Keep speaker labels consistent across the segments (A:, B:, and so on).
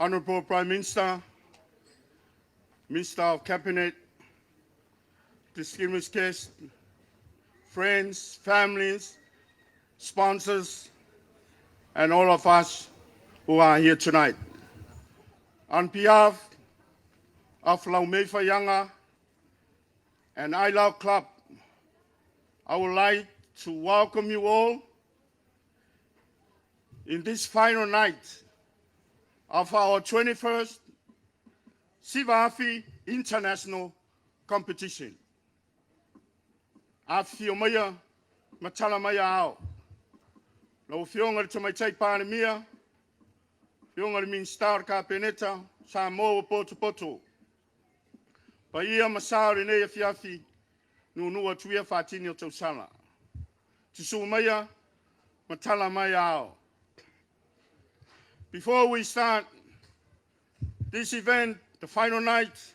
A: Honorable Prime Minister, Minister of Cabinet, distinguished guests, friends, families, sponsors, and all of us who are here tonight. On behalf of Laumefa Yanga and I Love Club, I would like to welcome you all in this final night of our 21st Siva International Competition. Afio maya matala maya ao. Lo fionga te mai tai pane mia. Fionga min star ka peneta sa mo poto. Pa ia masari ne fiafi no tuia fatini o tau sala. Tisu maya matala maya ao. Before we start this event, the final night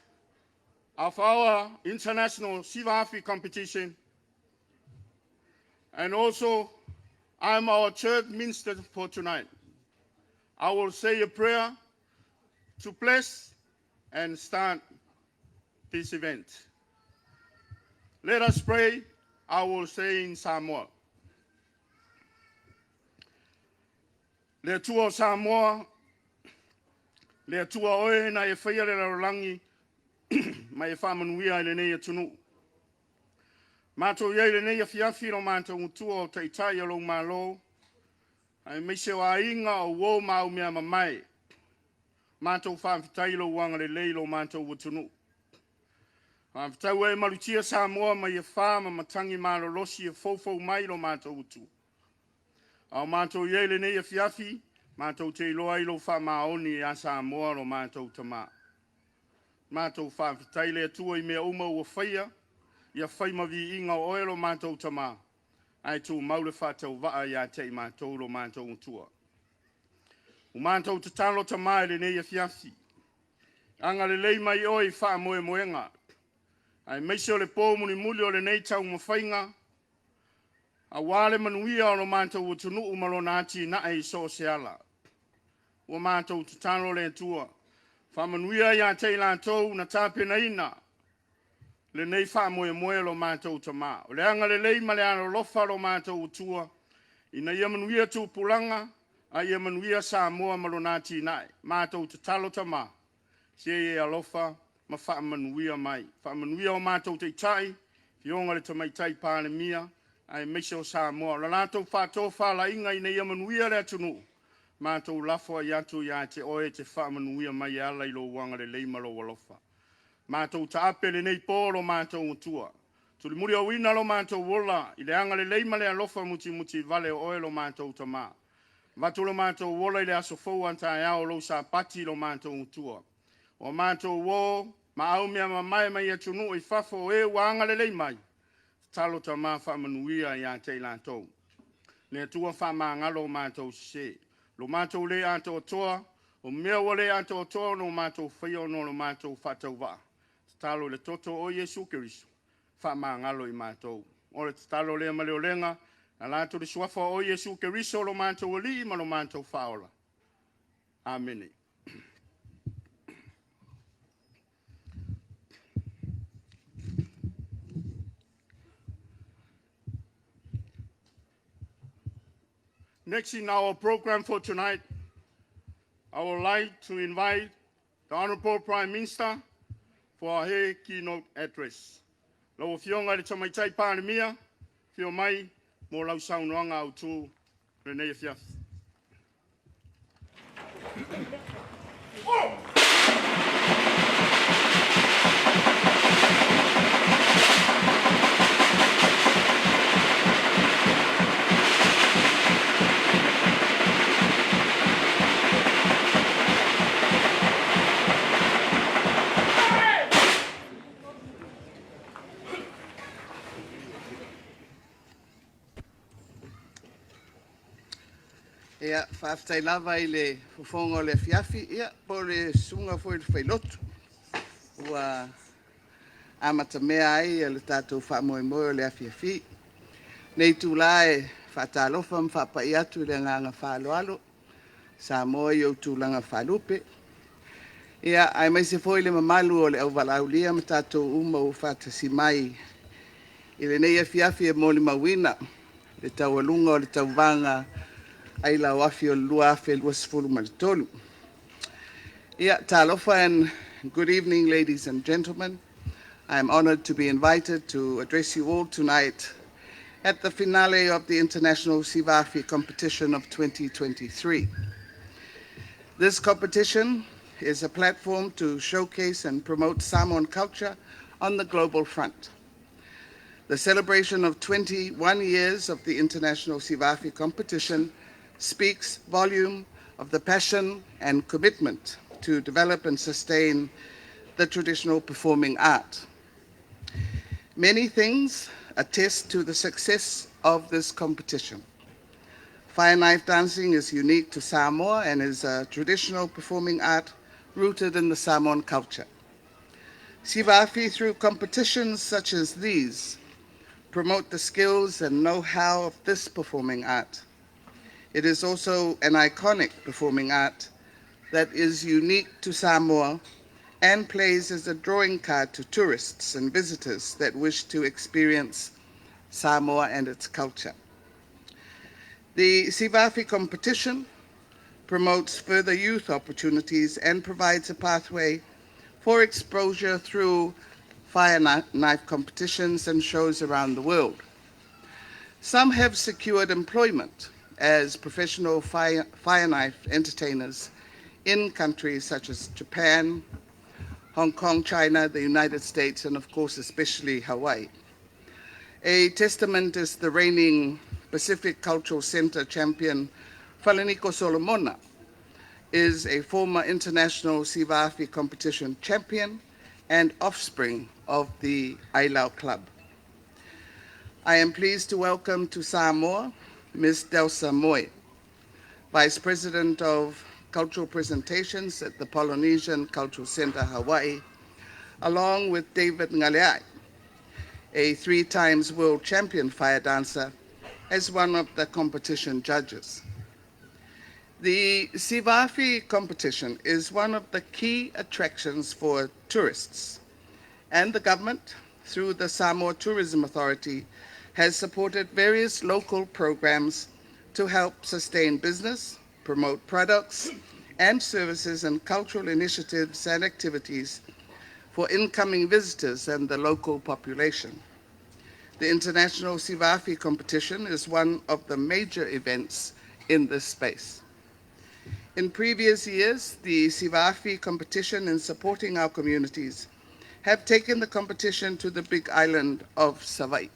A: of our international Siva competition, and also I'm our church minister for tonight, I will say a prayer to bless and start this event. Let us pray. I will say in Samoa. Le tua Samoa, le tua oe na e whaia le rangi, mai e whamanuia le nei tunu. Mātou iei le nei a fiafi no mātou utua o teitai alo mālo, ai meise wa inga o wō mau mea mamai. Mātou whawhitai lo wanga le leilo mātou utunu. Whawhitau e malutia Samoa mai e whama matangi mālo losi e fofo mai lo mātou utu. Au mātou iei le nei a fiafi, mātou te iloa ilo whamaoni a Samoa lo mātou tama. Mātou whawhitai le atua I mea uma ua whaia, ia whaima vi inga o oelo mātou tama. Ai tū maule whātau waa ia te mātou lo mātou utua. U mātou te talo tama le nei a fiafi. Anga le lei mai oi wha moe moenga. Ai meise o le pō muni muli o le nei tau mawhainga. A wale manuia o lo mātou utunu umalo nāti na e so se ala. Ua mātou te talo le tua. Wha manuia ia te lātou na tāpena ina. Le nei wha moe moe lo mātou tama. O le anga le lei ma le ano lofa lo mātou utua. Ina ia manuia tū pulanga. A ia manuia Samoa malo nāti nae. Mātou te talo tama. Se e alofa ma wha manuia mai. Wha manuia o mātou te tai. Fionga le tamai tai pāne mia. Ai meise o Samoa. La nātou whātou whala inga ina ia manuia le atunu. Mātou lafo ai atu ia te oe te wha manuia mai ala ilo wanga le leima lo walofa. Mātou ta ape le nei pōro mātou utua. Tuli muri o wina lo mātou wola. I le anga le leima le alofa muti vale o oe lo mātou tama. Vatu lo mātou wola I le aso fau anta e ao lo sa pati lo mātou utua. O mātou wo, ma au mea mamai mai atunu I fafo e wanga le leimai. Talo tama wha manuia ia te lantou. Ne atua wha maangalo mātou se. Lo mātou le ato toa, o mea wale ato toa no mātou whaio no lo mātou whatau wa. Talo le toto o Yesu Kirisu, wha maangalo I mātou. O le talo le maleo lenga, na lato le suafa o Yesu Kirisu lo mātou li ma lo mātou whaola. Amen. Next in our program for tonight, I would like to invite the Honorable Prime Minister for her keynote address. Lo fionga le tamaitai pāne mia, fio mai mo lau saunoanga au tū Renee Fiaf.
B: Ia whaftai lava I le fufonga o le fiafi, ia po le sunga foi le whailotu. Ua amata mea ai le tātou whamoemoe o le afiafi. Nei tūla e whatalofa mwhapai atu le nganga whaloalo. Sa moe I au tūlanga whalupe. Ia, ai mai se foi le mamalu o le au walaulia ma tātou uma o whātasi mai. I le nei afiafi e mōli mawina, le tau alunga o le tau vanga ai lau afi o lua afi lua sifuru malitolu. Ia, talofa, and good evening, ladies and gentlemen. I am honored to be invited to address you all tonight at the finale of the International Siva Competition of 2023. This competition is a platform to showcase and promote Samoan culture on the global front. The celebration of 21 years of the International Sivafi competition speaks volume of the passion and commitment to develop and sustain the traditional performing art. Many things attest to the success of this competition. Fire knife dancing is unique to Samoa and is a traditional performing art rooted in the Samoan culture. Sivafi, through competitions such as these, promote the skills and know-how of this performing art. It is also an iconic performing art that is unique to Samoa and plays as a drawing card to tourists and visitors that wish to experience Samoa and its culture. The Sivafi competition promotes further youth opportunities and provides a pathway for exposure through fire knife competitions and shows around the world. Some have secured employment as professional fire knife entertainers in countries such as Japan, Hong Kong, China, the United States, and of course, especially Hawaii. A testament is the reigning Pacific Cultural Center champion, Falaniko Solomona, is a former international Sivafi competition champion and offspring of the Ailau Club. I am pleased to welcome to Samoa Ms. Delsa Moy, Vice President of Cultural Presentations at the Polynesian Cultural Center, Hawaii, along with David Ngaleai, a 3-time world champion fire dancer, as one of the competition judges. The Sivafi competition is one of the key attractions for tourists, and the government, through the Samoa Tourism Authority, has supported various local programs to help sustain business, promote products and services, and cultural initiatives and activities for incoming visitors and the local population. The International Sivafi competition is one of the major events in this space. In previous years, the Sivafi competition in supporting our communities have taken the competition to the big island of Savai.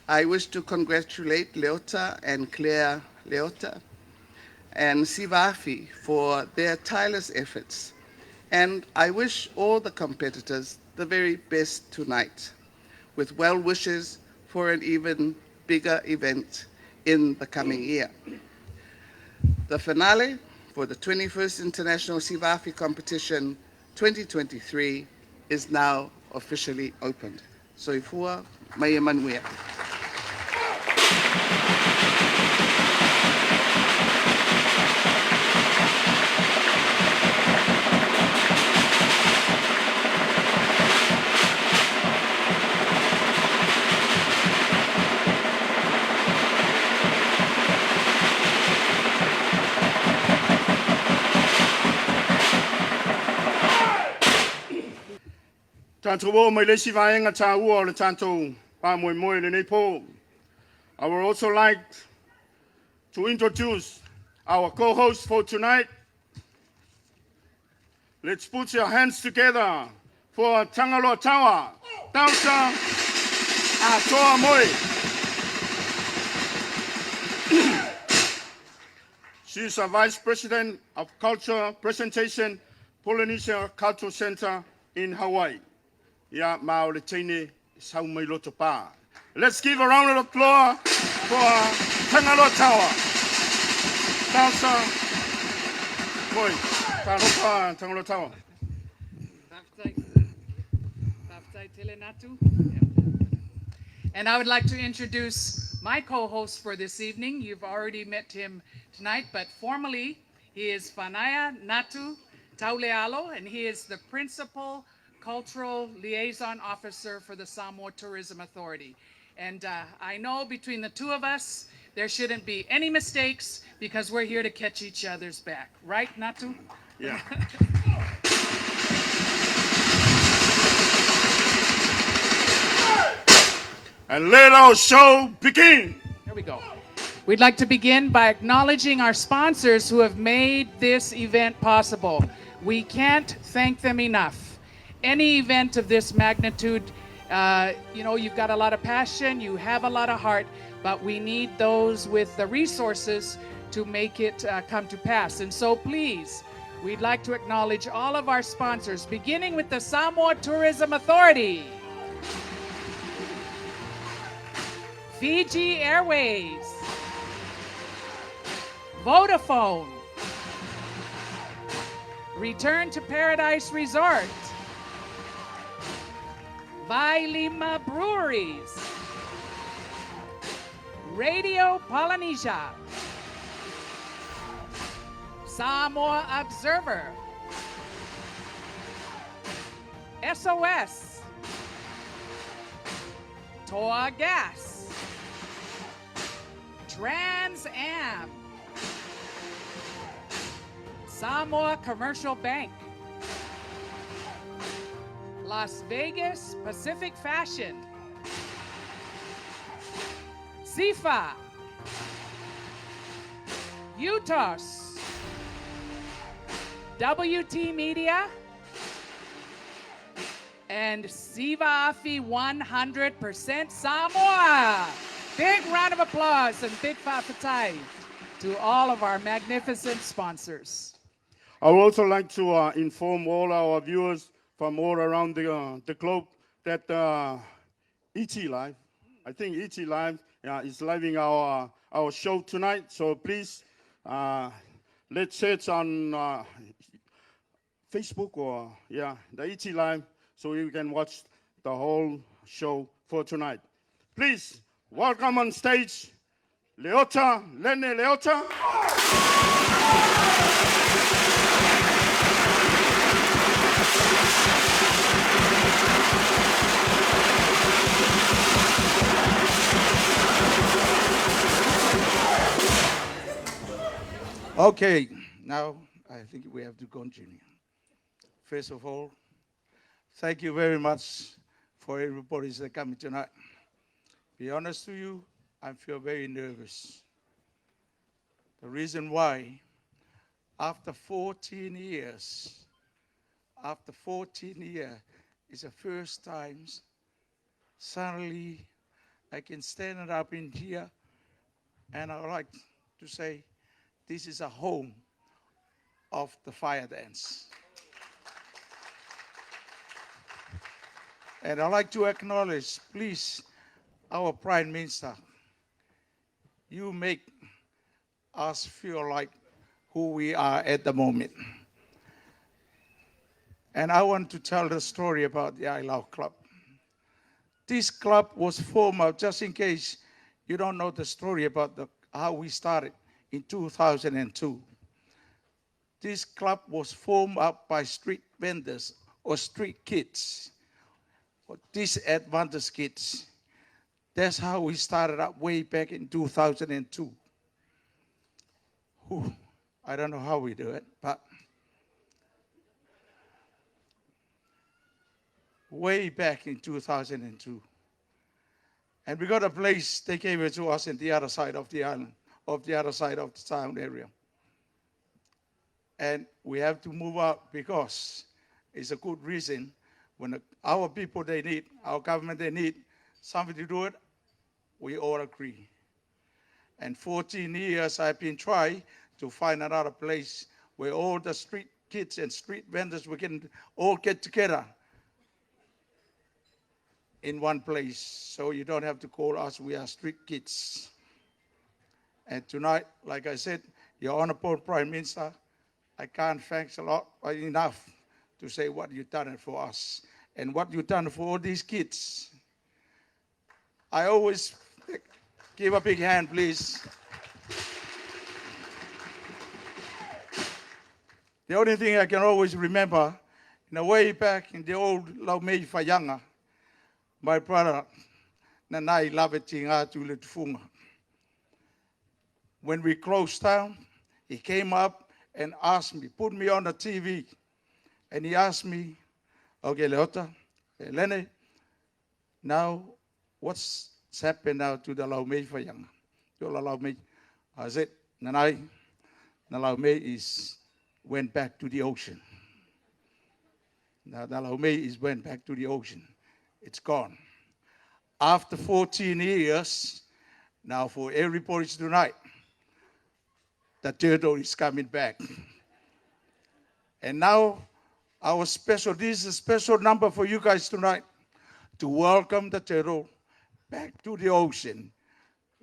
B: I wish to congratulate Leota and Claire Leota and Sivafi for their tireless efforts, and I wish all the competitors the very best tonight, with well wishes for an even bigger event in the coming year. The finale for the 21st International Sivafi Competition 2023 is now officially opened. Soifua mai manuia.
A: Tātou o mai lesi vaenga tā ua o le tātou pā moe moe le nei pō. I would also like to introduce our co-host for tonight. Let's put your hands together for Tangaloa Tawa, Tausa Atoa Moe. She's a Vice President of Culture Presentation, Polynesia Cultural Center in Hawaii. Ya mao le teine sau mai loto pa. Let's give a round of applause for Tangaloa Tawa. Tausa Moe. Taropa Tangaloa Tawa.
C: And I would like to introduce my co-host for this evening. You've already met him tonight, but formally he is Fanaya Natu Taulealo, and he is the Principal Cultural Liaison Officer for the Samoa Tourism Authority. And I know between the two of us, there shouldn't be any mistakes because we're here to catch each other's back. Right, Natu?
A: Yeah. And let our show begin.
C: Here we go. We'd like to begin by acknowledging our sponsors who have made this event possible. We can't thank them enough. Any event of this magnitude, you've got a lot of passion, you have a lot of heart, but we need those with the resources to make it come to pass. And so please, we'd like to acknowledge all of our sponsors, beginning with the Samoa Tourism Authority, Fiji Airways, Vodafone, Return to Paradise Resort, Vailima Breweries, Radio Polynesia, Samoa Observer, SOS, Toa Gas, Trans Am, Samoa Commercial Bank, Las Vegas Pacific Fashion, Siva, Utos, WT Media, and Siva Afi 100% Samoa. Big round of applause and big whakatai to all of our magnificent sponsors.
A: I would also like to inform all our viewers from all around the globe that ET Live, I think ET Live is living our show tonight. So please, let's search on Facebook or the ET Live so you can watch the whole show for tonight. Please welcome on stage Leota, Lene Leota.
D: Okay, now I think we have to continue. First of all, thank you very much for everybody that coming tonight. Be honest to you, I feel very nervous. The reason why, after 14 years, it's the first time suddenly I can stand up in here and I would like to say, this is a home of the fire dance. And I'd like to acknowledge, please, our Prime Minister. You make us feel like who we are at the moment. And I want to tell the story about the I Love Club. This club was formed, just in case you don't know the story about how we started in 2002. This club was formed up by street vendors or street kids, or disadvantaged kids. That's how we started up way back in 2002. I don't know how we do it, but way back in 2002. And we got a place, they gave it to us in the other side of the island, of the other side of the town area. And we have to move out because it's a good reason. When our people, they need, our government, they need something to do it, we all agree. And 14 years I've been trying to find another place where all the street kids and street vendors, we can all get together in one place. So you don't have to call us, we are street kids. And tonight, like I said, Your Honorable Prime Minister, I can't thank a lot enough to say what you've done for us and what you've done for all these kids. I always give a big hand, please. The only thing I can always remember, in the way back in the old Laumei Whaianga, my brother, Nanai Laveti Ngātu Le Tufunga. When we closed down, he came up and asked me, put me on the TV, and he asked me, okay, Leota, Lene, now what's happened now to the Laumei Whaianga? To the Laumei. I said, Nanai, the Laumei went back to the ocean. Now the Laumei went back to the ocean. It's gone. After 14 years, now for everybody tonight, the turtle is coming back. And now this is a special number for you guys tonight to welcome the turtle back to the ocean.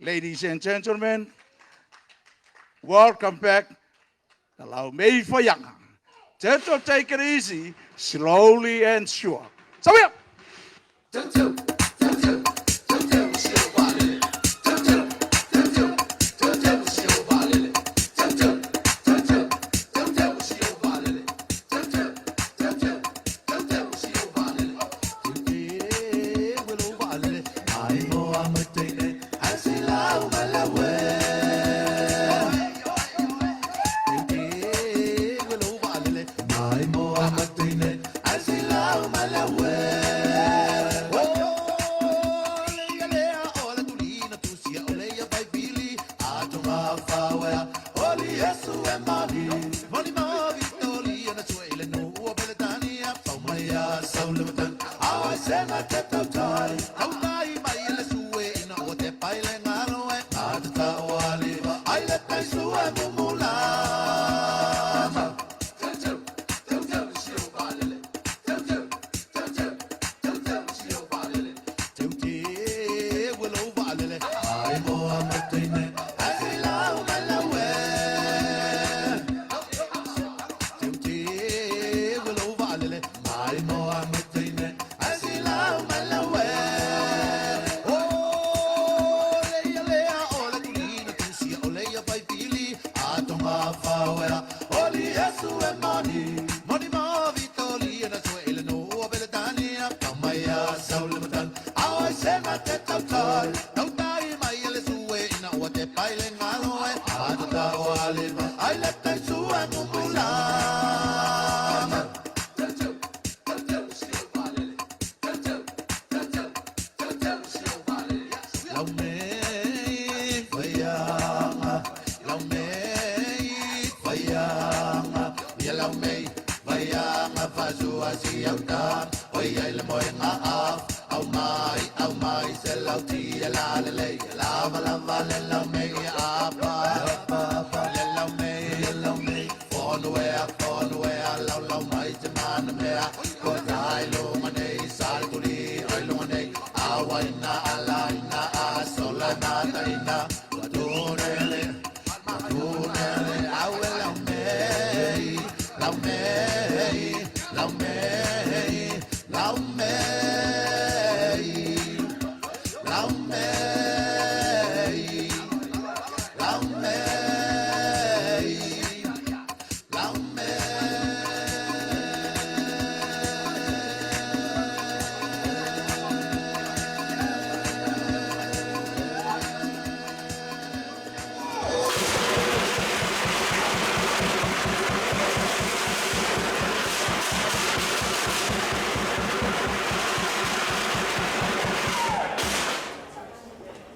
D: Ladies and gentlemen, welcome back the Laumei Whaianga. Turtle, take it easy, slowly and sure. So here.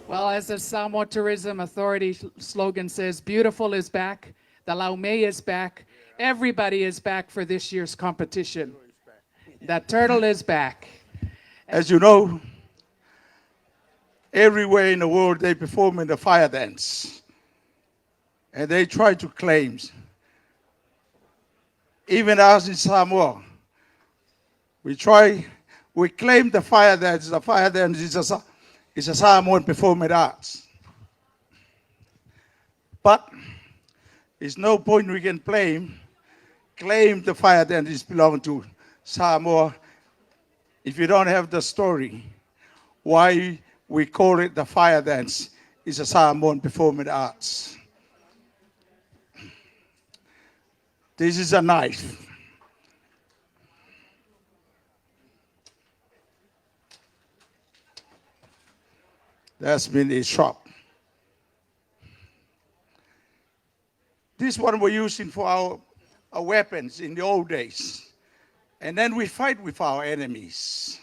C: Well, as the Samoa Tourism Authority slogan says, beautiful is back, the Laumei is back, everybody is back for this year's competition. The turtle is back.
D: As you know, everywhere in the world they perform in the fire dance. And they try to claim, even us in Samoa, we claim the fire dance. The fire dance is a Samoan performing arts. But there's no point we can claim the fire dance belongs to Samoa if you don't have the story why we call it the fire dance is a Samoan performing arts. This is a knife. That's been a shop. This one we're using for our weapons in the old days. And then we fight with our enemies.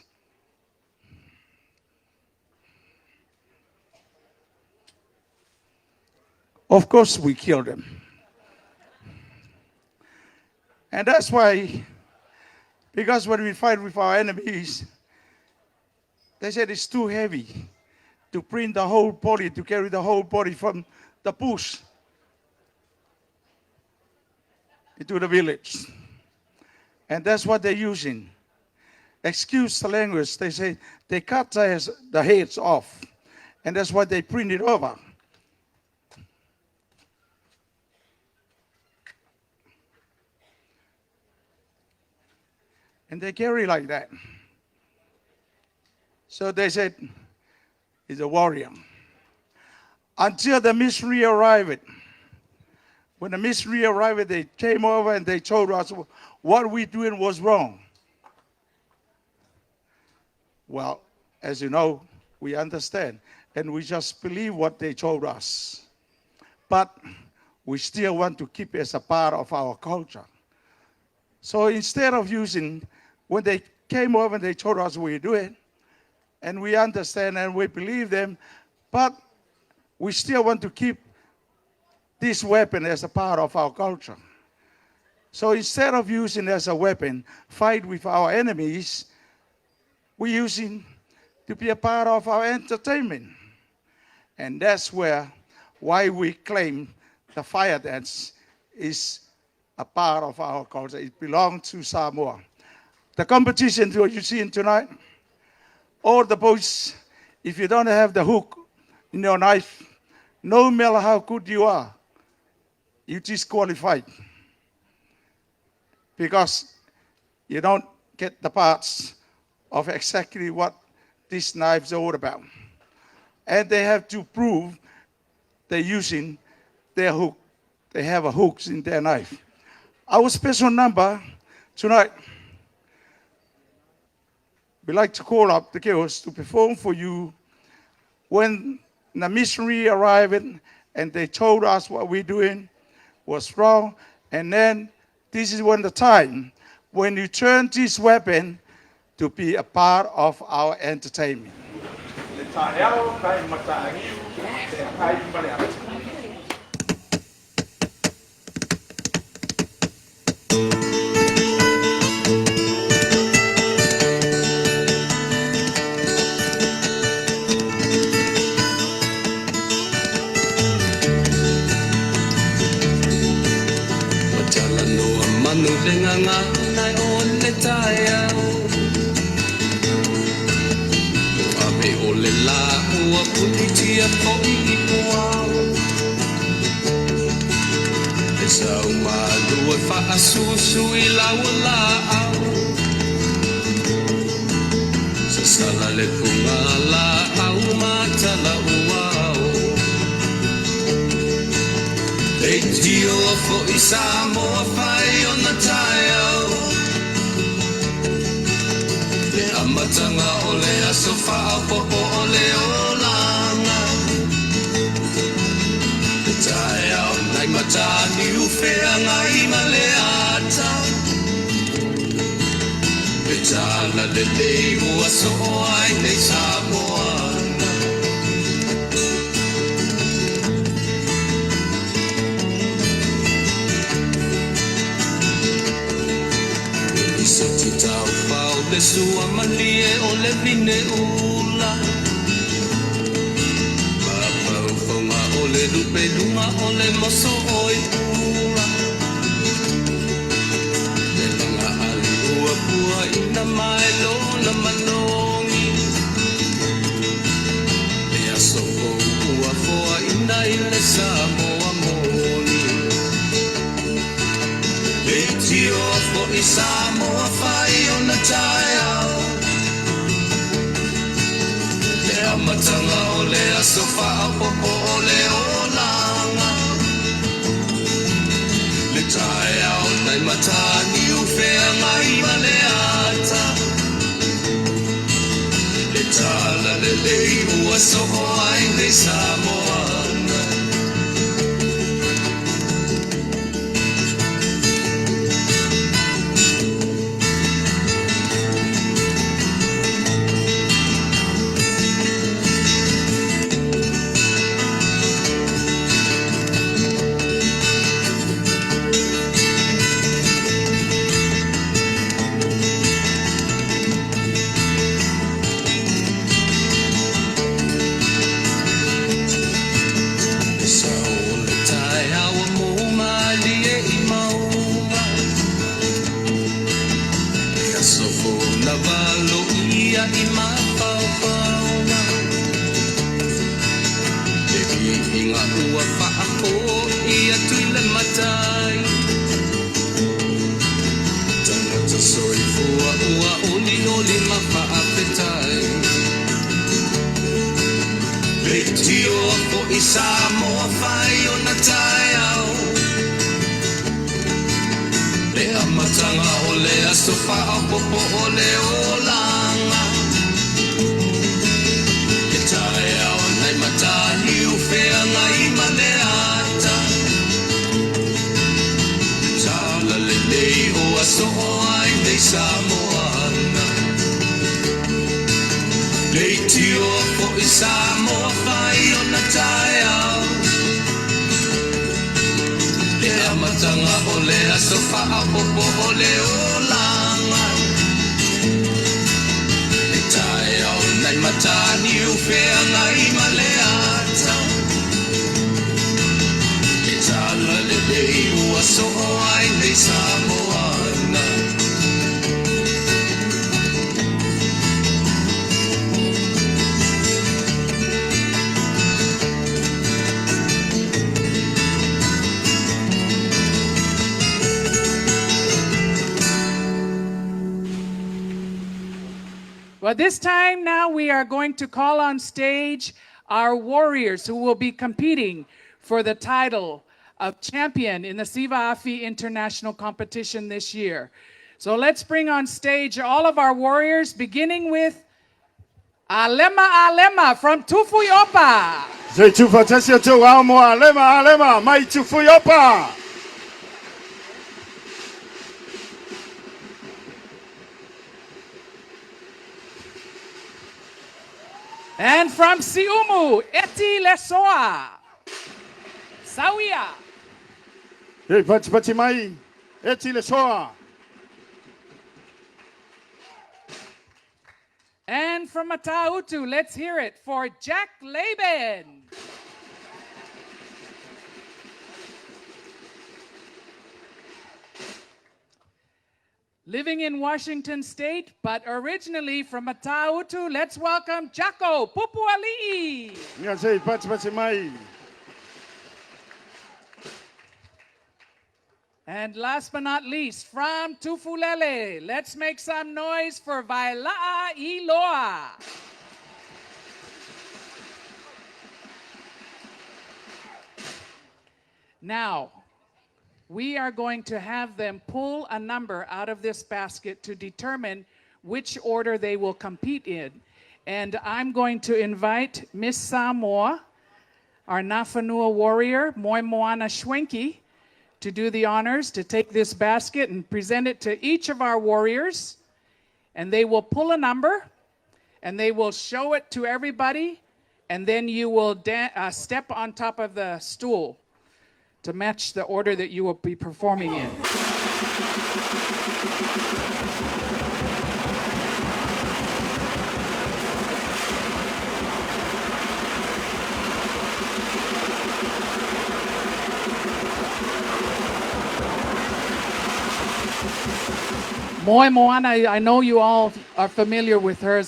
D: Of course, we kill them. And that's why, because when we fight with our enemies, they said it's too heavy to bring the whole body, to carry the whole body from the bush into the village. And that's what they're using. Excuse the language. They say they cut the heads off. And that's why they print it over. And they carry like that. So they said, he's a warrior. Until the missionary arrived. When the missionary arrived, they came over and they told us what we doing was wrong. Well, as you know, we understand. And we just believe what they told us. But we still want to keep it as a part of our culture. So instead of using, when they came over and they told us we do it, and we understand and we believe them, but we still want to keep this weapon as a part of our culture. So instead of using it as a weapon, fight with our enemies, we're using to be a part of our entertainment. And that's why we claim the fire dance is a part of our culture. It belongs to Samoa. The competition that you're seeing tonight, all the boys, if you don't have the hook in your knife, no matter how good you are, you disqualified. Because you don't get the parts of exactly what these knives are all about. And they have to prove they're using their hook. They have a hooks in their knife. Our special number tonight, we like to call up the girls to perform for you. When the missionary arrived and they told us what we're doing was wrong, and then this is when the time when you turn this weapon to be a part of our entertainment.
E: Samoa fai ona tayo Le amatanga ole asofa popo ole olanga Le tayo nai matani ufea ngai male ata Le tala le leimu aso ai nei Samoana Le sua manie o le vine ula Papa ufonga o le lupe lunga o le moso oi ula Le langa ali ua pua ina mai lo na manongi Le aso o ua foa ina ile Samoa moni Le tio fo i Samoa fai ona tayo Le amatanga o le asofa popo o le olanga Le tayo nai matani ufea ngai maleata Le tala le lei ua soho ai nei Samoana Samoa fai o na tai au Le amatanga o le asofa au popo o le olanga Ke tai au nei matani ufea ngai maleata Tala le lei o asoho ai nei Samoana Lei tio po i Samoa fai o na tai au Le amatanga o le asofa a popo o le olanga Le tai au nai matani ufea ngai maleata Ke tala le lei ua soho ai nei Samoana
C: Well, this time now we are going to call on stage our warriors who will be competing for the title of champion in the Siva Afi International Competition this year. So let's bring on stage all of our warriors, beginning with Alema from Tufuyopa.
A: Zai tufa tasio tu amo alema mai Tufuyopa.
C: And from Siumu, Eti Lesoa. Sawia.
A: Hey, pati mai. Eti le soa.
C: And from Matautu, let's hear it for Jack Laban. Living in Washington State, but originally from Matautu, let's welcome Jacko Pupuali'i.
A: Nga zai pati mai.
C: And last but not least, from Tufulele, let's make some noise for Vaila'a Iloa. Now, we are going to have them pull a number out of this basket to determine which order they will compete in. And I'm going to invite Miss Samoa, our Nafanua warrior, Moi Moana Schwenke, to do the honors, to take this basket and present it to each of our warriors. And they will pull a number, and they will show it to everybody, and then you will step on top of the stool to match the order that you will be performing in. Moi Moana, I know you all are familiar with her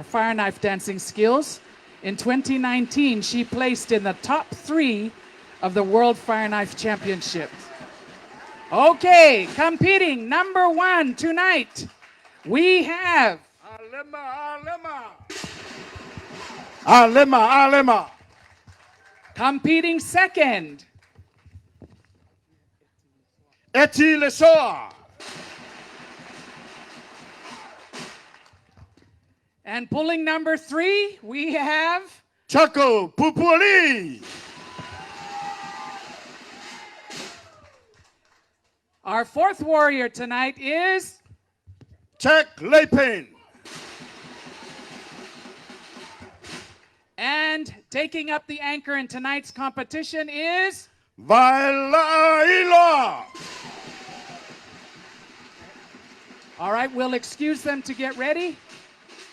C: fire knife dancing skills. In 2019, she placed in the top 3 of the World Fire Knife Championships. Okay, competing number 1 tonight, we have
A: Alema.
C: competing second,
A: Eti Lesoa.
C: And pulling number 3, we have
A: Chaco Pupuali.
C: our 4th warrior tonight is
A: Jack Lepin.
C: and taking up the anchor in tonight's competition is
A: Vailaila.
C: all right, we'll excuse them to get ready.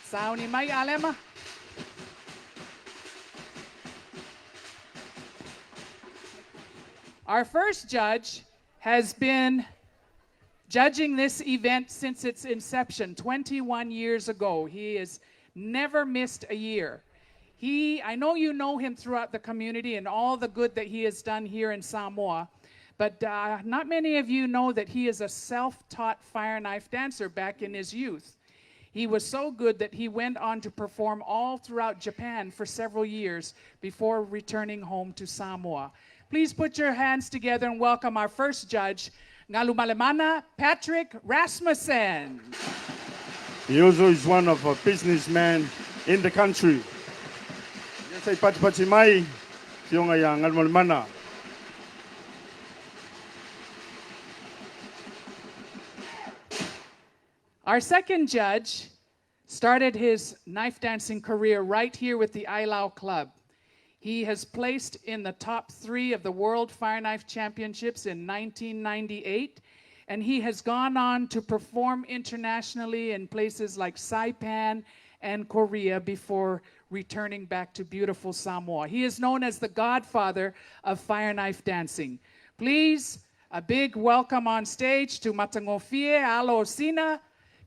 C: Sauni mai alema. Our first judge has been judging this event since its inception 21 years ago. He has never missed a year. I know you know him throughout the community and all the good that he has done here in Samoa, but not many of you know that he is a self-taught fire knife dancer back in his youth. He was so good that he went on to perform all throughout Japan for several years before returning home to Samoa. Please put your hands together and welcome our first judge, Ngalumalemana Patrick Rasmussen.
A: He also is one of a businessmen in the country. Yes, I pati mai siunga ya Ngalumalemana.
C: Our second judge started his knife dancing career right here with the Ailau Club. He has placed in the top 3 of the World Fire Knife Championships in 1998, and he has gone on to perform internationally in places like Saipan and Korea before returning back to beautiful Samoa. He is known as the godfather of fire knife dancing. Please, a big welcome on stage to Matangofie Alo Sina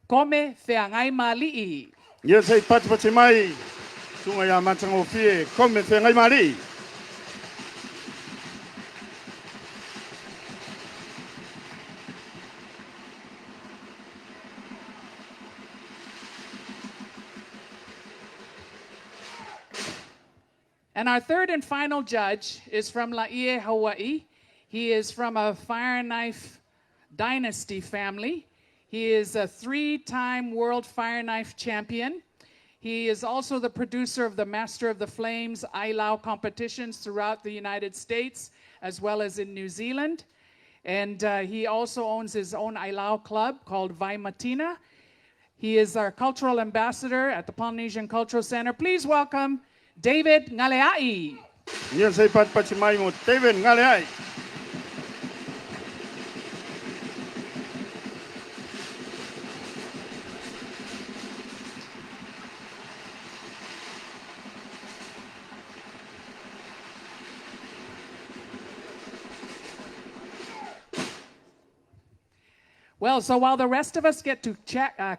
C: Kome Feangai Mali'i.
A: Yes, I pati mai siunga ya Matangofie Kome Feangai Mali'i.
C: And our third and final judge is from Laie, Hawaii. He is from a fire knife dynasty family. He is a 3-time World Fire Knife Champion. He is also the producer of the Master of the Flames Ailau competitions throughout the United States, as well as in New Zealand. And he also owns his own Ailau club called Vaimatina. He is our cultural ambassador at the Polynesian Cultural Center. Please welcome David Ngaleai.
A: Yes, I pati mai mo David Ngaleai.
C: Well, so while the rest of us get to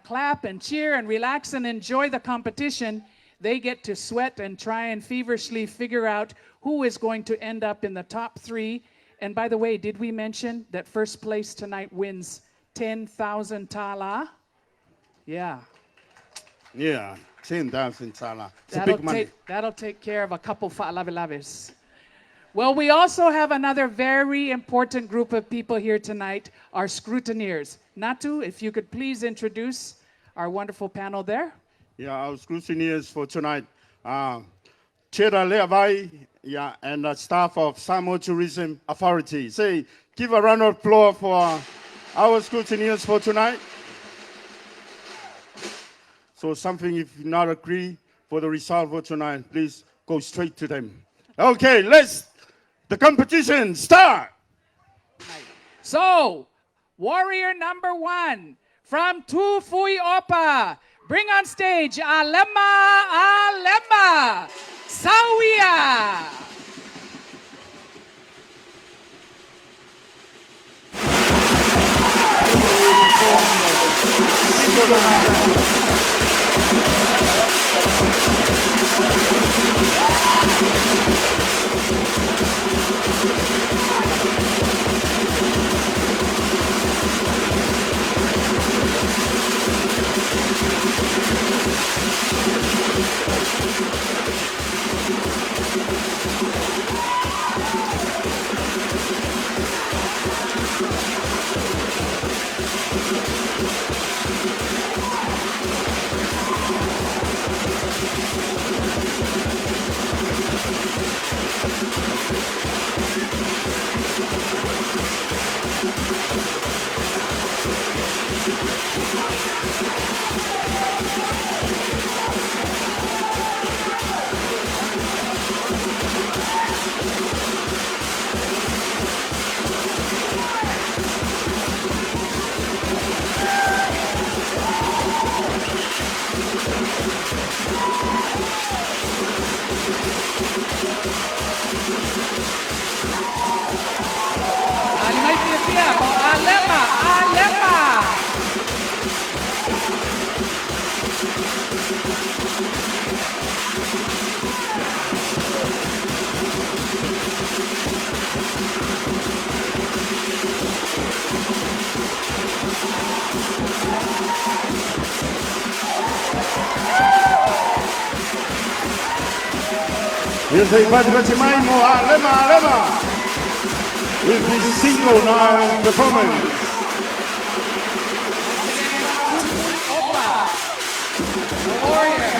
C: clap and cheer and relax and enjoy the competition, they get to sweat and try and feverishly figure out who is going to end up in the top 3. And by the way, did we mention that first place tonight wins 10,000 tala? Yeah.
A: Yeah, 10,000 tala. It's a big money.
C: That'll take care of a couple fa'alavilavis. Well, we also have another very important group of people here tonight, our scrutineers. Natu, if you could please introduce our wonderful panel there.
A: Yeah, our scrutineers for tonight. Chera Leavai, yeah, and the staff of Samoa Tourism Authority. Say, give a round of applause for our scrutineers for tonight. So something, if you not agree for the result for tonight, please go straight to them. Okay, the competition start.
C: So, warrior number 1 from Tufui Opa. Bring on stage Alema Sawia.
A: Here's a Patrimaimo Alema with his single now performance.
C: Warrior.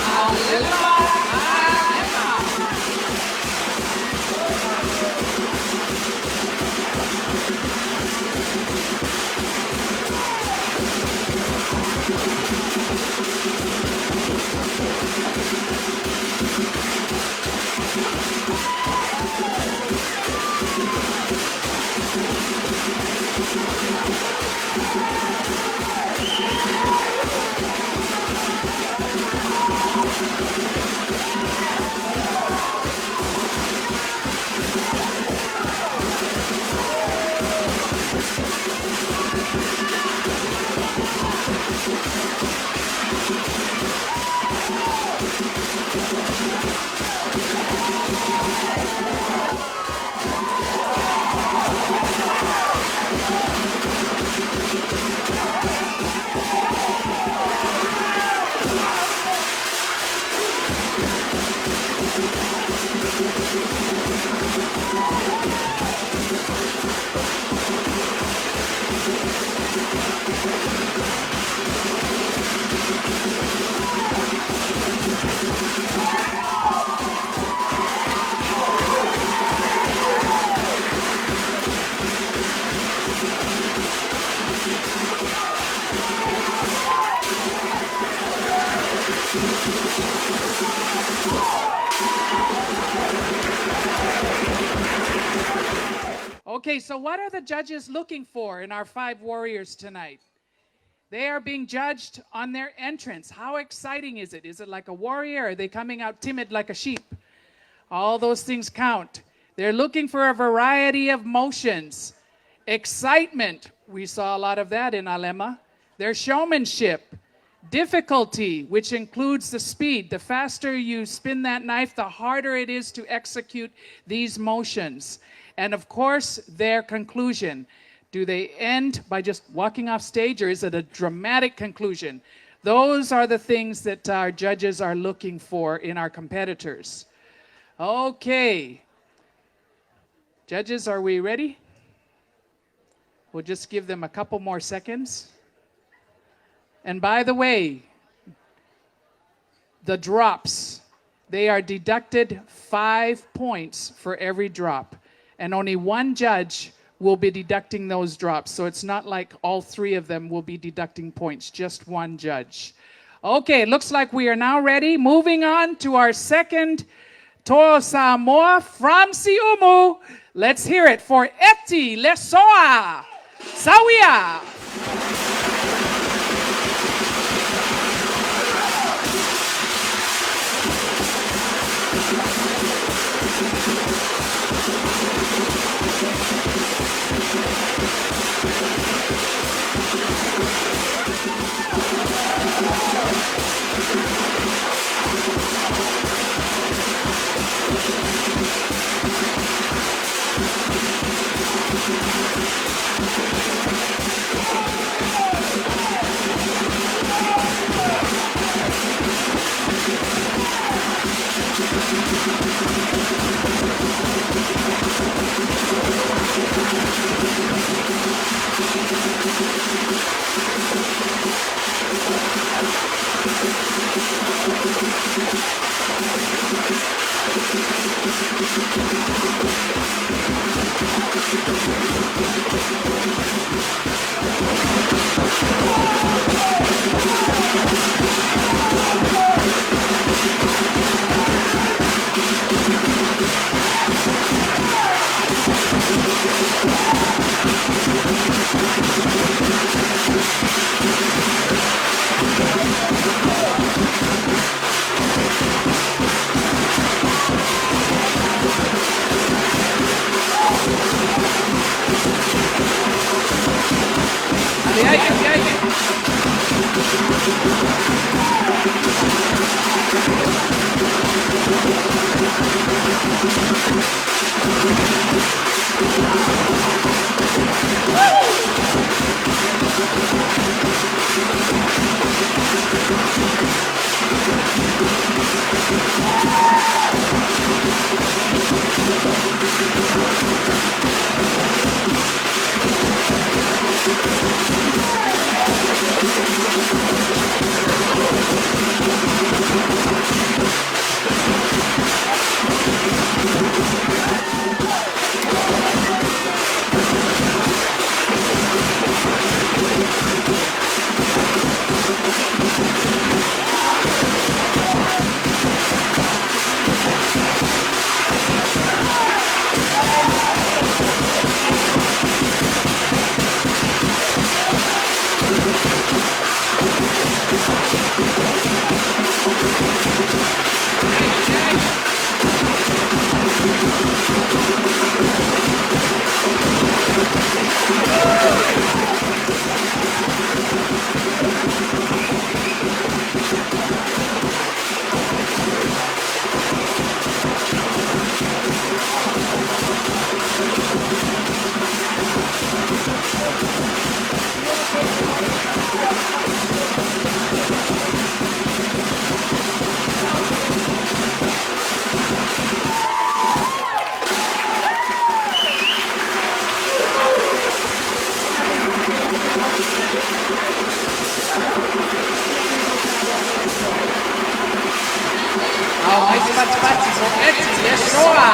C: Alema. Okay, so what are the judges looking for in our 5 warriors tonight? They are being judged on their entrance. How exciting is it? Is it like a warrior? Are they coming out timid like a sheep? All those things count. They're looking for a variety of motions. Excitement, we saw a lot of that in Alema. Their showmanship. Difficulty, which includes the speed. The faster you spin that knife, the harder it is to execute these motions. And of course, their conclusion. Do they end by just walking off stage, or is it a dramatic conclusion? Those are the things that our judges are looking for in our competitors. Okay. Judges, are we ready? We'll just give them a couple more seconds. And by the way, the drops, they are deducted 5 points for every drop. And only one judge will be deducting those drops. So it's not like all 3 of them will be deducting points, just one judge. Okay, looks like we are now ready. Moving on to our second Toa Samoa from Siumu. Let's hear it for Eti Lesoa Sawia. Oh, mais bate-bate, Eti, Yeshua.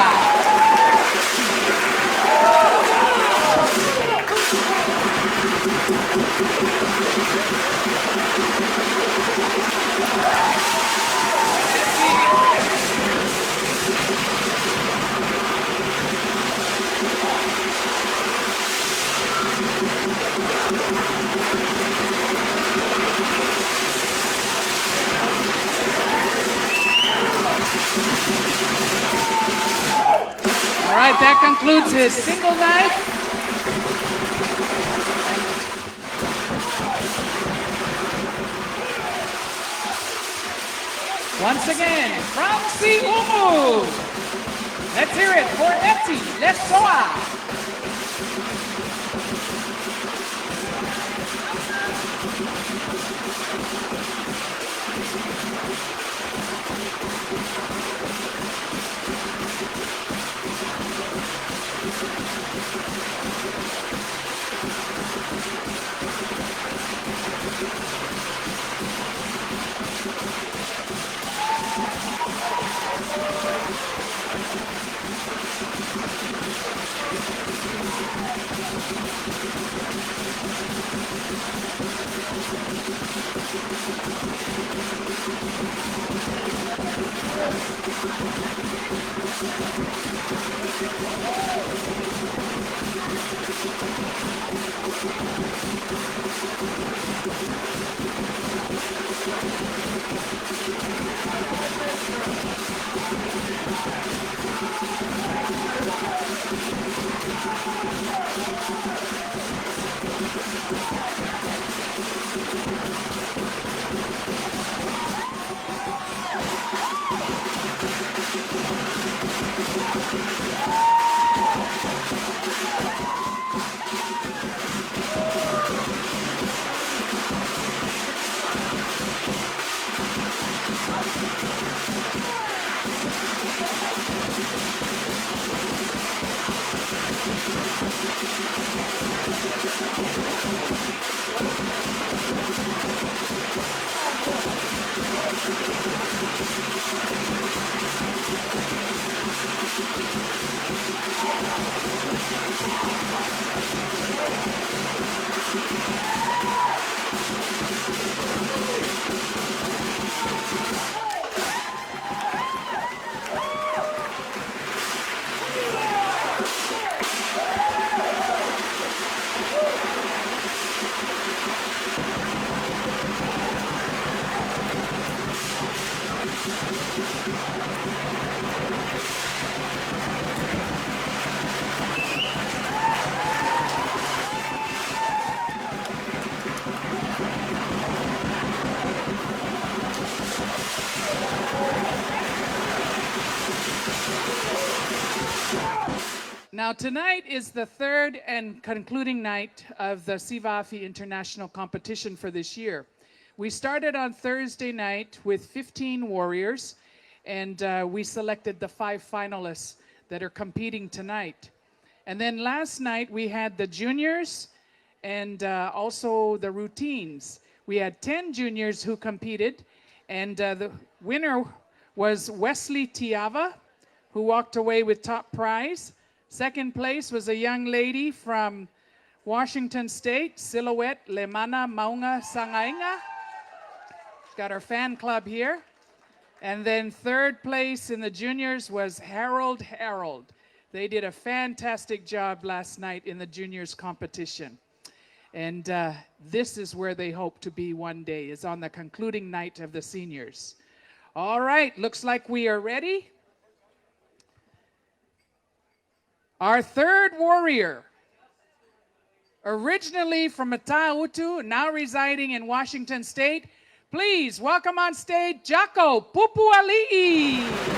C: All right, that concludes his single night. Once again, from Siumu. Let's hear it for Eti Lesoa. Now, tonight is the third and concluding night of the Siva International Competition for this year. We started on Thursday night with 15 warriors, and we selected the 5 finalists that are competing tonight. And then last night we had the juniors and also the routines. We had 10 juniors who competed, and the winner was Wesley Tiava, who walked away with top prize. Second place was a young lady from Washington State, Silhouette Lemana Maunga Sangainga. Got our fan club here. And then third place in the juniors was Harold. They did a fantastic job last night in the juniors competition. And this is where they hope to be one day, is on the concluding night of the seniors. All right, looks like we are ready. Our third warrior, originally from Matautu, now residing in Washington State, please welcome on stage Jaco Pupuali'i.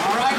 F: All right,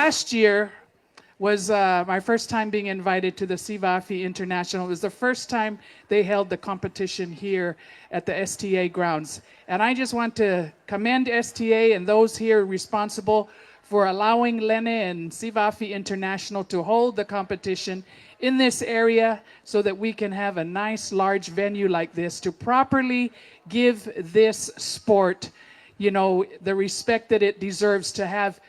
C: last year was my first time being invited to the Siva International. It was the first time they held the competition here at the STA grounds. And I just want to commend STA and those here responsible for allowing Lene and Sivafi International to hold the competition in this area so that we can have a nice large venue like this to properly give this sport, you know, the respect that it deserves, to have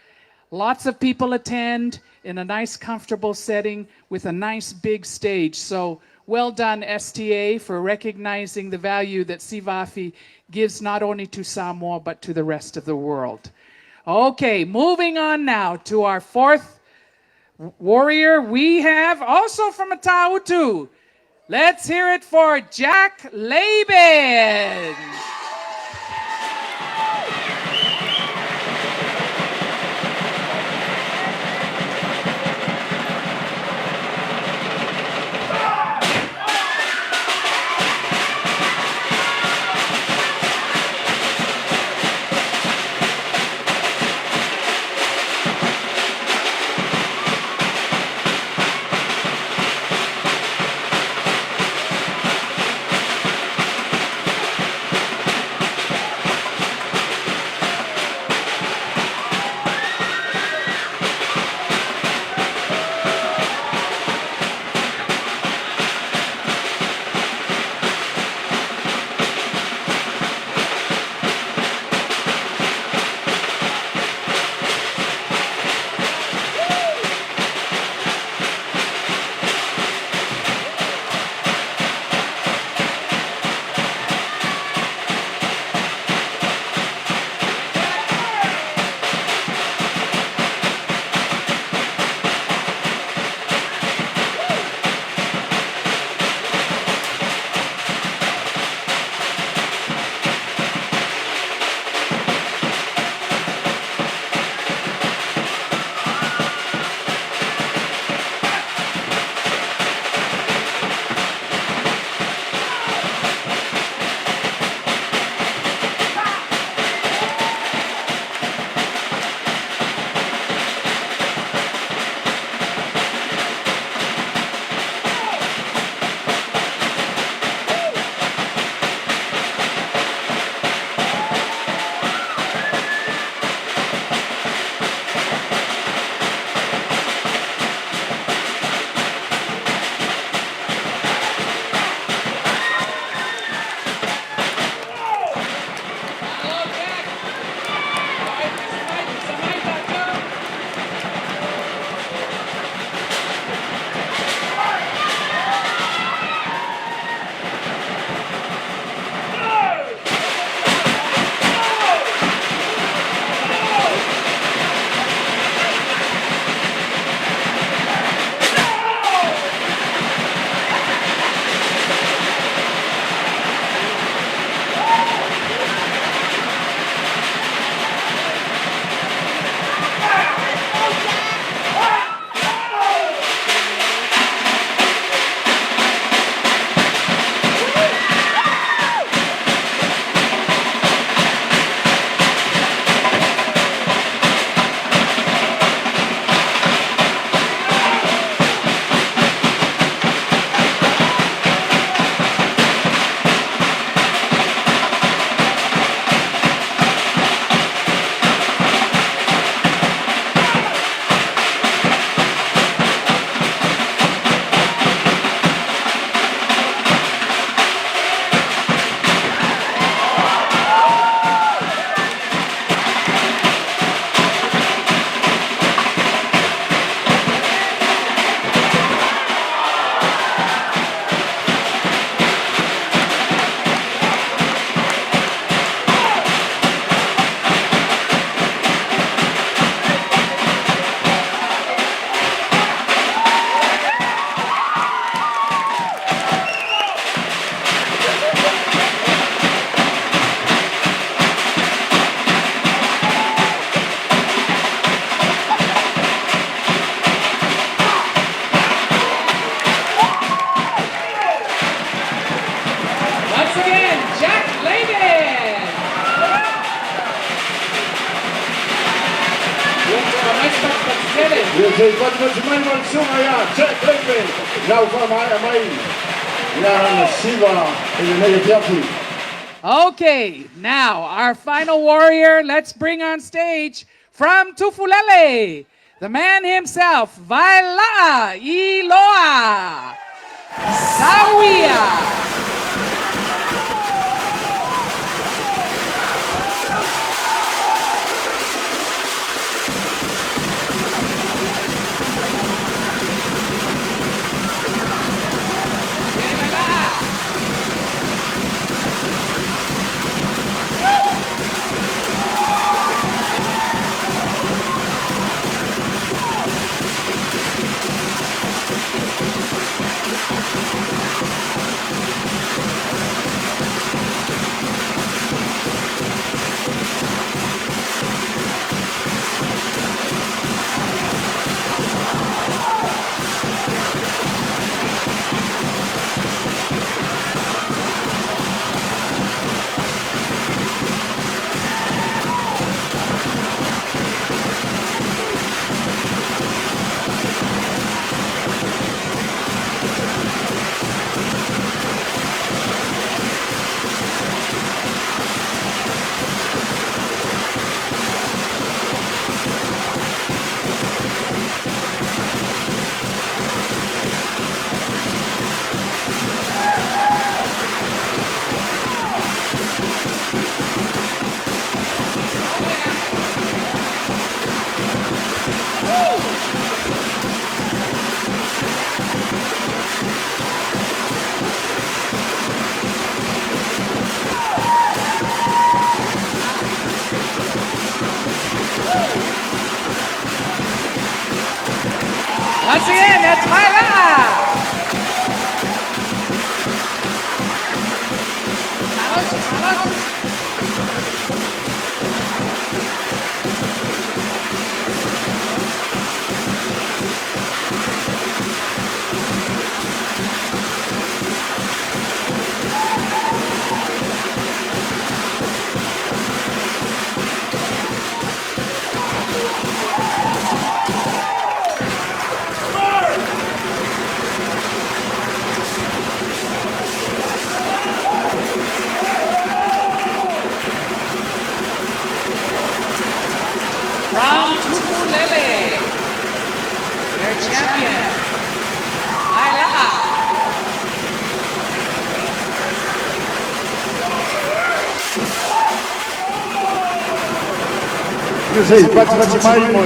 C: lots of people attend in a nice comfortable setting with a nice big stage. So well done, STA, for recognizing the value that Sivafi gives not only to Samoa but to the rest of the world. Okay, moving on now to our fourth warrior. We have also from Atautu. Let's hear it for Jack Laban.
A: Ia sei pati mai mai sunga ia, check lepe. Nau wha mai mai. Ia rana Siva ele nei fiafi.
C: Okay, now our final warrior, let's bring on stage from Tufulele, the man himself, Vaila Iloa Sawia. Once again, that's Vaila. From Tufulele, their champion, Vaila.
A: Ia sei pati mai mo.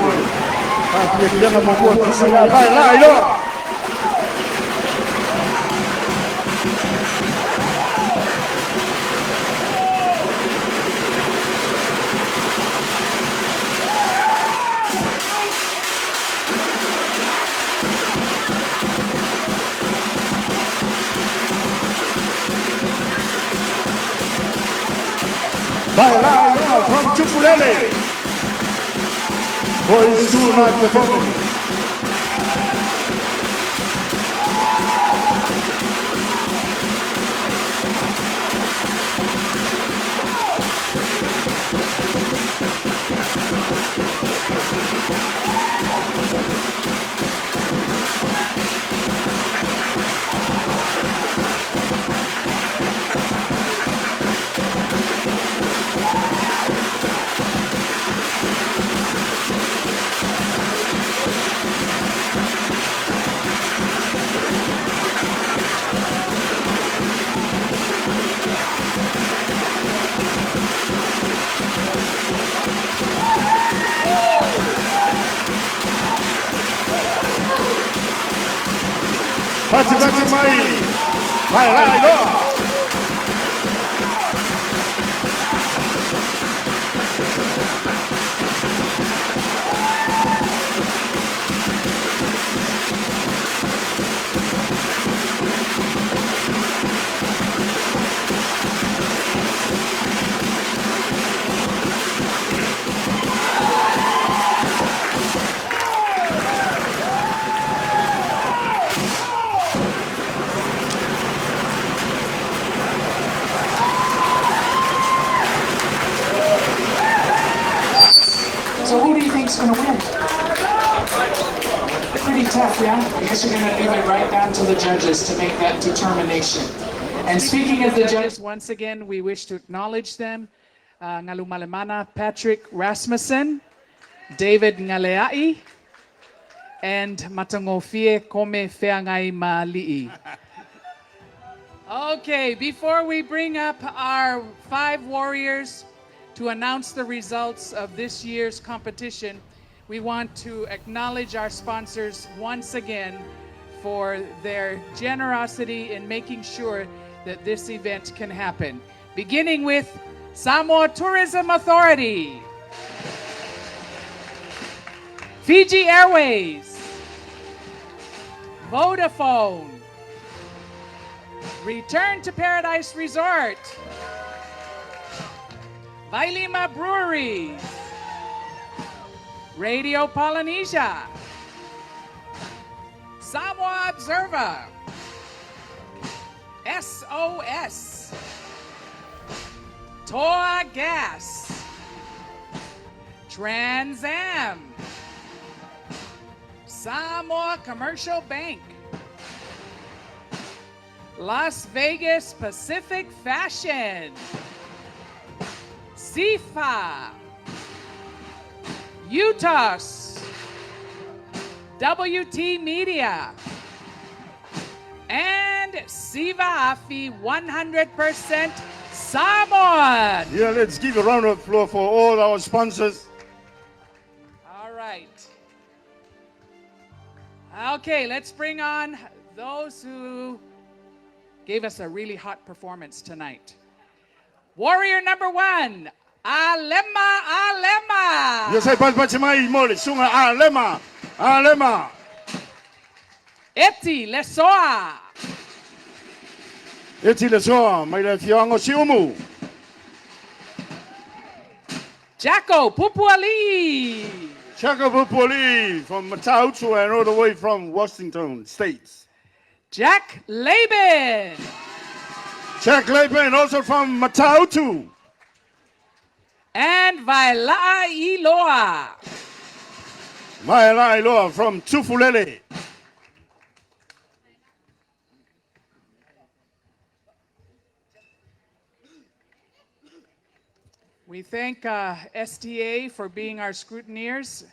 A: Pati ia na mo ko sunga vai lá ilo. Vai lá, from Tufulele. Boys do not perform. Pati mai. Vai lá ilo.
C: So who do you think's going to win? tough, yeah? I guess you're gonna leave it right down to the judges to make that determination. And speaking of the judges, once again, we wish to acknowledge them. Ngalumalemana Patrick Rasmussen, David Ngaleai, and Matangofie Kome Feangai Mali'i. Okay, before we bring up our 5 warriors to announce the results of this year's competition, we want to acknowledge our sponsors once again for their generosity in making sure that this event can happen. Beginning with Samoa Tourism Authority, Fiji Airways, Vodafone, Return to Paradise Resort, Vailima Brewery, Radio Polynesia, Samoa Observer, SOS, Toa Gas, Trans Am, Samoa Commercial Bank, Las Vegas Pacific Fashion, Siva, UTOS, WT Media, and Siva Afi 100% Samoan.
A: Yeah, let's give a round of applause for all our sponsors.
C: All right. Okay, let's bring on those who gave us a really hot performance tonight. Warrior number 1, Alema Alema.
A: Yes, I pass my mole. Sunga Alema. Alema.
C: Eti Lesoa.
A: Eti lesoa. Mai le fiango siumu.
C: Jacko Pupuali.
A: Chaka Pupuli from Matautu and all the way from Washington States.
C: Jack Laban.
A: Jack Laban also from Matautu.
C: And Vaila Iloa.
A: Maela Iloa from Tufulele.
C: We thank STA for being our scrutineers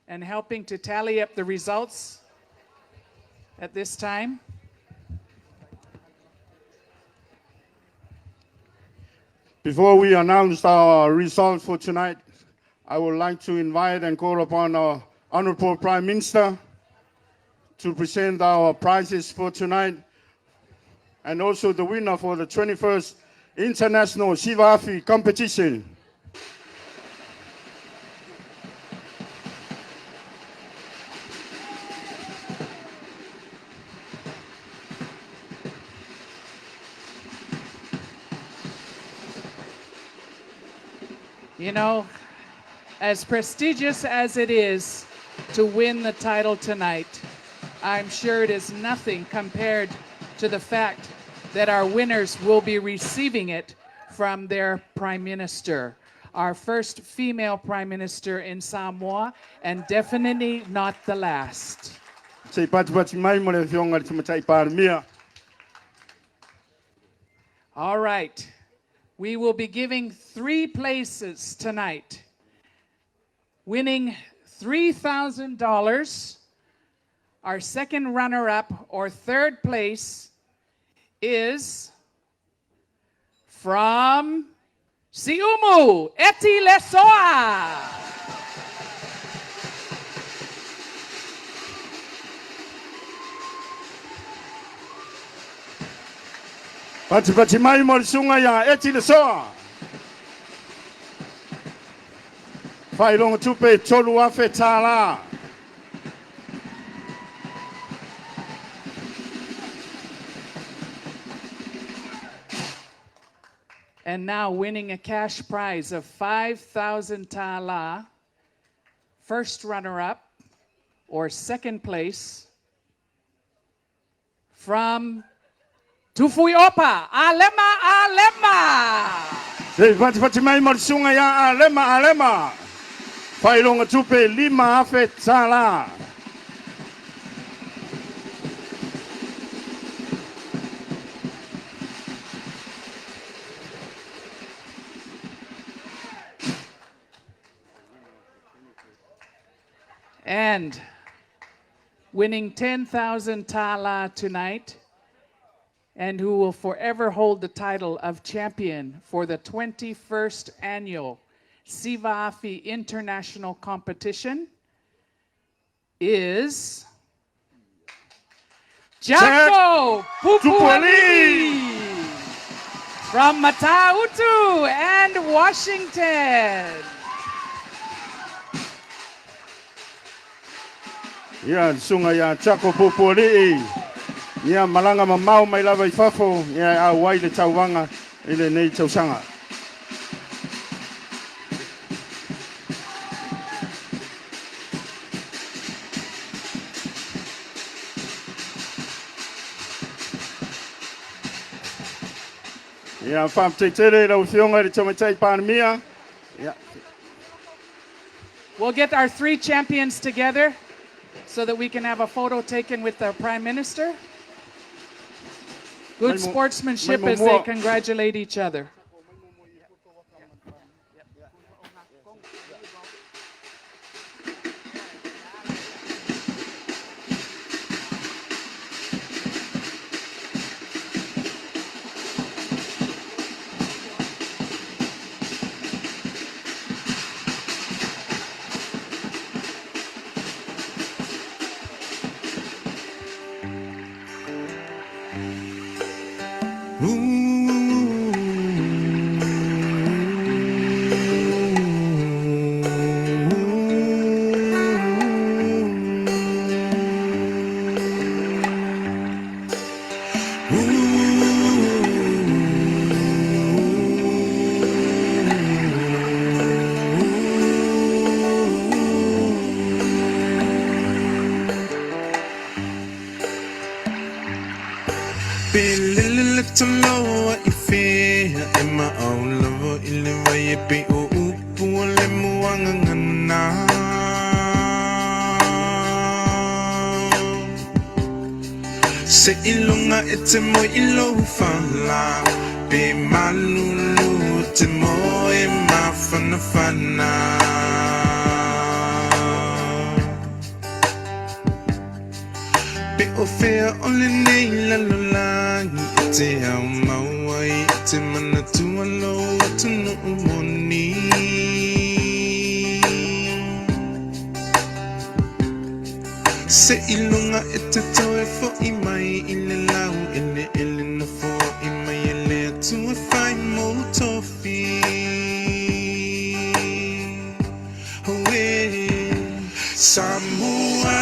C: and helping to tally up the results at this time.
A: Before we announce our results for tonight, I would like to invite and call upon our Honorable Prime Minister to present our prizes for tonight and also the winner for the 21st International Siva Afi competition.
C: You know, as prestigious as it is to win the title tonight, I'm sure it is nothing compared to the fact that our winners will be receiving it from their Prime Minister, our first female Prime Minister in Samoa, and definitely not the last.
A: Say pati mai mo le fionga le tumatai parmia.
C: All right. We will be giving 3 places tonight. Winning $3,000. Our second runner-up or third place is from Siumu, Eti Lesoa.
A: Pati mai mo le sunga ya Eti Lesoa. Fai longa tupe tolu afe tala.
C: And now winning a cash prize of 5,000 tala, first runner-up or second place from Tufuiopa, Alema Alema.
A: Sei pati mai mo le sunga ya Alema Alema. Fai longa tupe 5 afe tala.
C: And winning 10,000 tala tonight, and who will forever hold the title of champion for the 21st annual Siva International Competition is Jaco Pupuali from Matautu and Washington.
A: Ia sunga ia Chako Popoli. Ia malanga mamau mai lava I fafo. Ia a wai le tauwanga I le nei tausanga. Ia fam te tere lau fionga le tamatai panamia. Ia.
C: We'll get our 3 champions together so that we can have a photo taken with the Prime Minister. Good sportsmanship as they congratulate each other.
E: Taloa I fea e ma'au lava I le vai e pe o upu o le muanga ngana Se ilunga e te moi I lou whala Pe malulu te moi e mawhanawhana Pe o fea o le nei lalolangi Te au mauai, te mana tua lo atu no umoni Se ilunga e te toe fo I mai I le lau ele na fo I mai e le atua whai mo tofi Hoe Samoa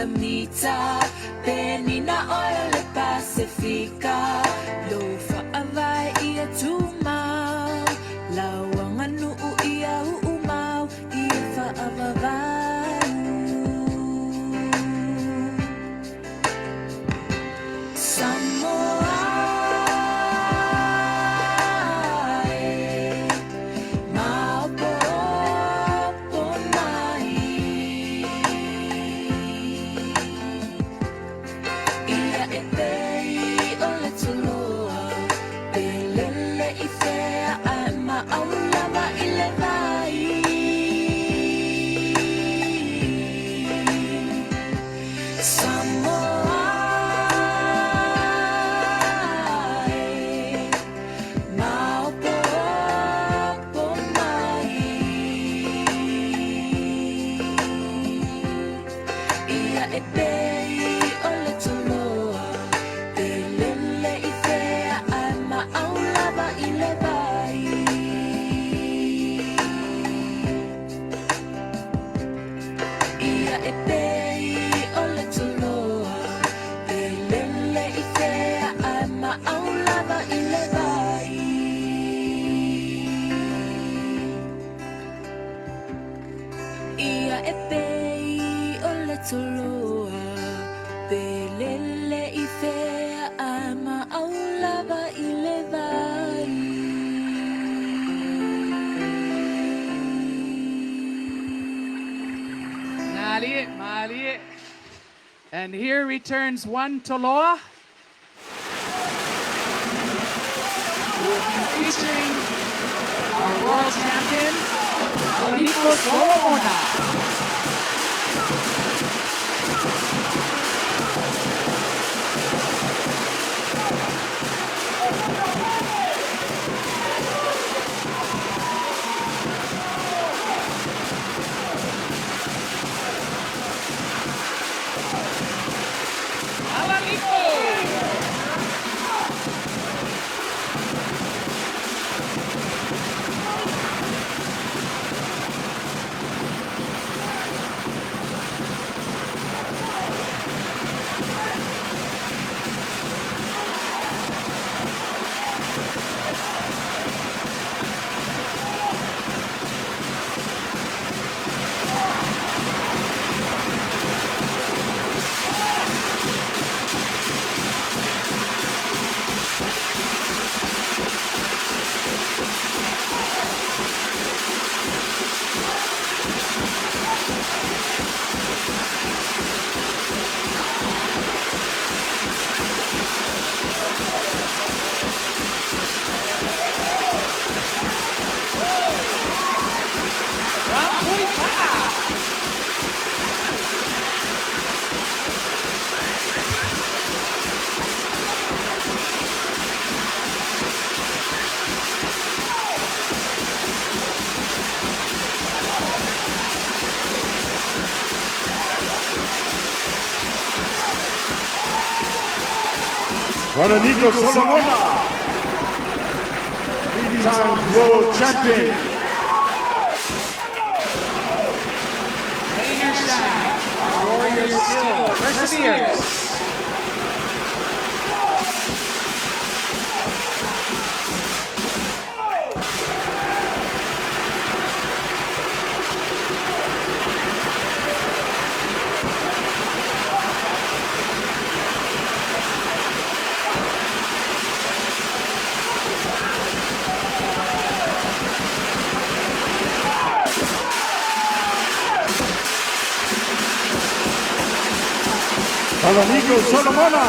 F: Mita, penina oil le Pacifica, lo fa avai ia tuma, lawanganu ia umau, ia fa avavai. Samoa, Maupo. e pei o le toloa pelele I fea a ma'aulava I le vai Samoa Maopopo mai Ia e pei o le toloa pelele I fea a ma'aulava I le vai Ia e pei o le toloa pelele I fea a ma'aulava I le vai Ia e pei o le toloa pelele I fea a ma'aulava I le vai
C: Mali. And here returns one Toloa. We'll be featuring our world champion, Nico Solomona.
A: Nico Solomona, 3-time world champion.
C: Rain or shine, our warrior still perseveres.
A: Nico Solomona.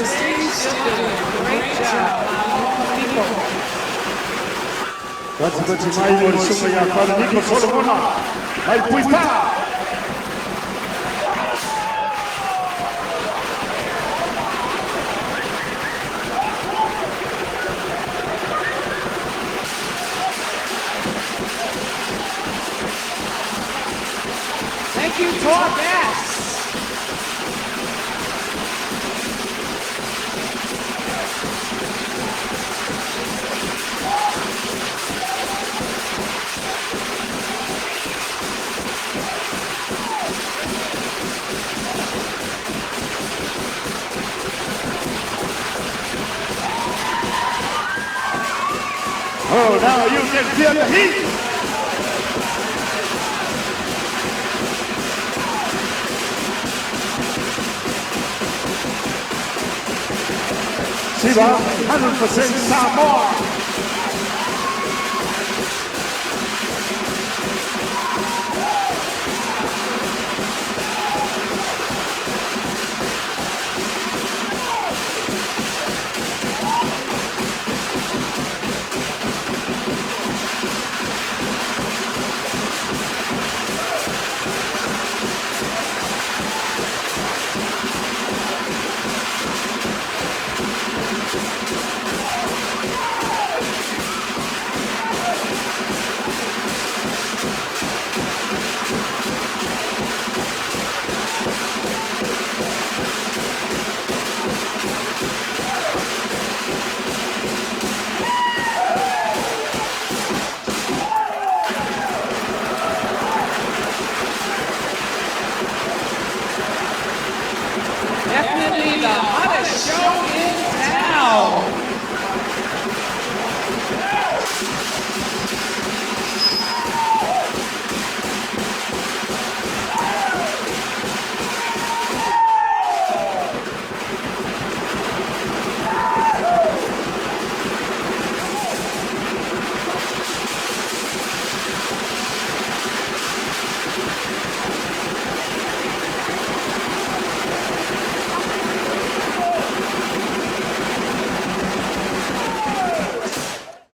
C: the stage, still doing a great job. People.
A: What's my word? Sumaya, Nico Solomona, I puita.
C: Thank you to our guests.
A: Oh, now you can feel the heat. Siva, 100% Samoa.